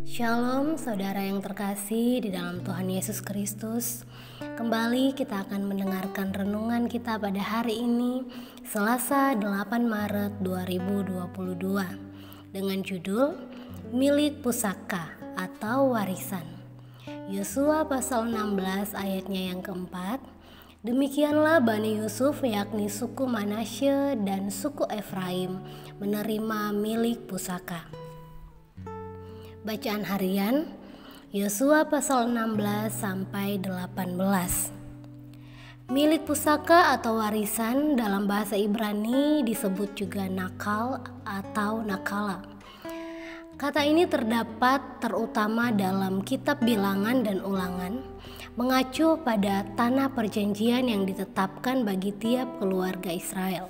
Shalom saudara yang terkasih di dalam Tuhan Yesus Kristus. Kembali kita akan mendengarkan renungan kita pada hari ini, Selasa 8 Maret 2022, dengan judul Milik Pusaka atau Warisan. Yosua pasal 16 ayatnya yang keempat. Demikianlah Bani Yusuf, yakni suku Manasye dan suku Efraim, menerima milik pusaka. Bacaan harian Yosua pasal 16 sampai 18. Milik pusaka atau warisan dalam bahasa Ibrani disebut juga nakal atau nakala. Kata ini terdapat terutama dalam kitab Bilangan dan Ulangan, mengacu pada tanah perjanjian yang ditetapkan bagi tiap keluarga Israel.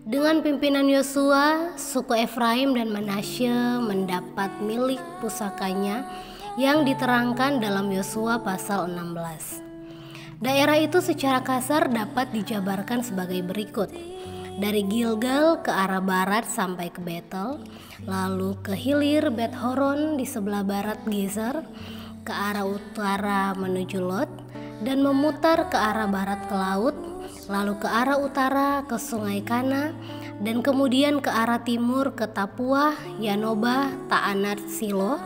Dengan pimpinan Yosua, suku Efraim dan Manasye mendapat milik pusakanya yang diterangkan dalam Yosua pasal 16. Daerah itu secara kasar dapat dijabarkan sebagai berikut. Dari Gilgal ke arah barat sampai ke Betel, lalu ke hilir Bet Horon di sebelah barat Gezer, ke arah utara menuju Lot, dan memutar ke arah barat ke laut, lalu ke arah utara ke Sungai Kana, dan kemudian ke arah timur ke Tapuah, Yanoba, Taanat, Silo,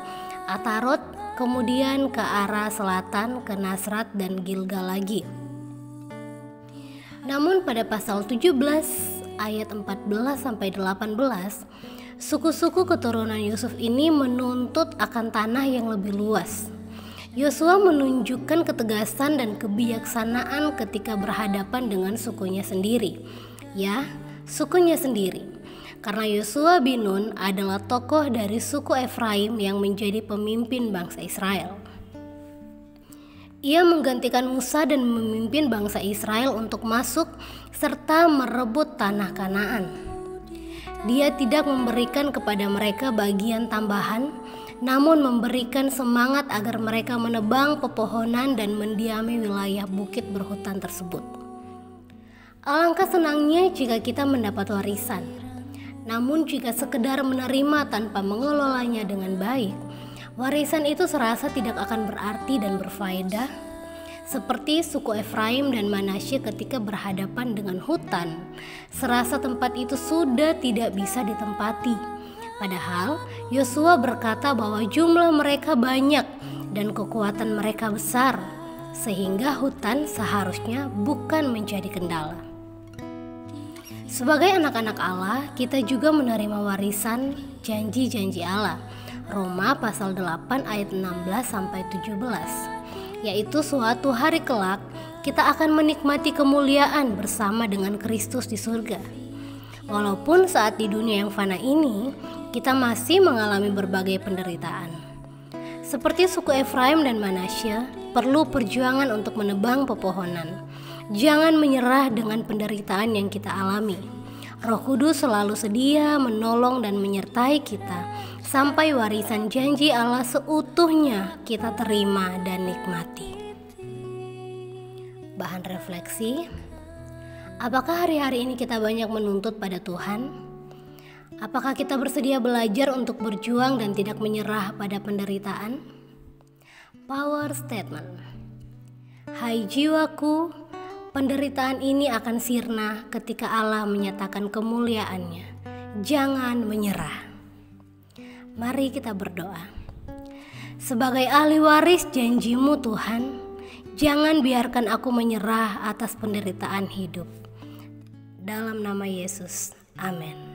Atarot, kemudian ke arah selatan ke Nasrat dan Gilgal lagi. Namun pada pasal 17 ayat 14 sampai 18, suku-suku keturunan Yusuf ini menuntut akan tanah yang lebih luas. Yosua menunjukkan ketegasan dan kebijaksanaan ketika berhadapan dengan sukunya sendiri. Ya, sukunya sendiri. Karena Yosua bin Nun adalah tokoh dari suku Efraim yang menjadi pemimpin bangsa Israel. Ia menggantikan Musa dan memimpin bangsa Israel untuk masuk serta merebut tanah Kanaan. Dia tidak memberikan kepada mereka bagian tambahan, namun memberikan semangat agar mereka menebang pepohonan dan mendiami wilayah bukit berhutan tersebut. Alangkah senangnya jika kita mendapat warisan. Namun jika sekedar menerima tanpa mengelolanya dengan baik, warisan itu serasa tidak akan berarti dan berfaedah. Seperti suku Efraim dan Manasye ketika berhadapan dengan hutan, serasa tempat itu sudah tidak bisa ditempati. Padahal Yosua berkata bahwa jumlah mereka banyak dan kekuatan mereka besar, sehingga hutan seharusnya bukan menjadi kendala. Sebagai anak-anak Allah, kita juga menerima warisan janji-janji Allah. Roma pasal 8 ayat 16 sampai 17. Yaitu suatu hari kelak kita akan menikmati kemuliaan bersama dengan Kristus di surga. Walaupun saat di dunia yang fana ini kita masih mengalami berbagai penderitaan. Seperti suku Efraim dan Manasye, perlu perjuangan untuk menebang pepohonan. Jangan menyerah dengan penderitaan yang kita alami. Roh Kudus selalu sedia menolong dan menyertai kita sampai warisan janji Allah seutuhnya kita terima dan nikmati. Bahan refleksi: apakah hari-hari ini kita banyak menuntut pada Tuhan? Apakah kita bersedia belajar untuk berjuang dan tidak menyerah pada penderitaan? Power statement. Hai jiwaku, penderitaan ini akan sirna ketika Allah menyatakan kemuliaannya. Jangan menyerah. Mari kita berdoa. Sebagai ahli waris janji-Mu Tuhan, jangan biarkan aku menyerah atas penderitaan hidup. Dalam nama Yesus, amin.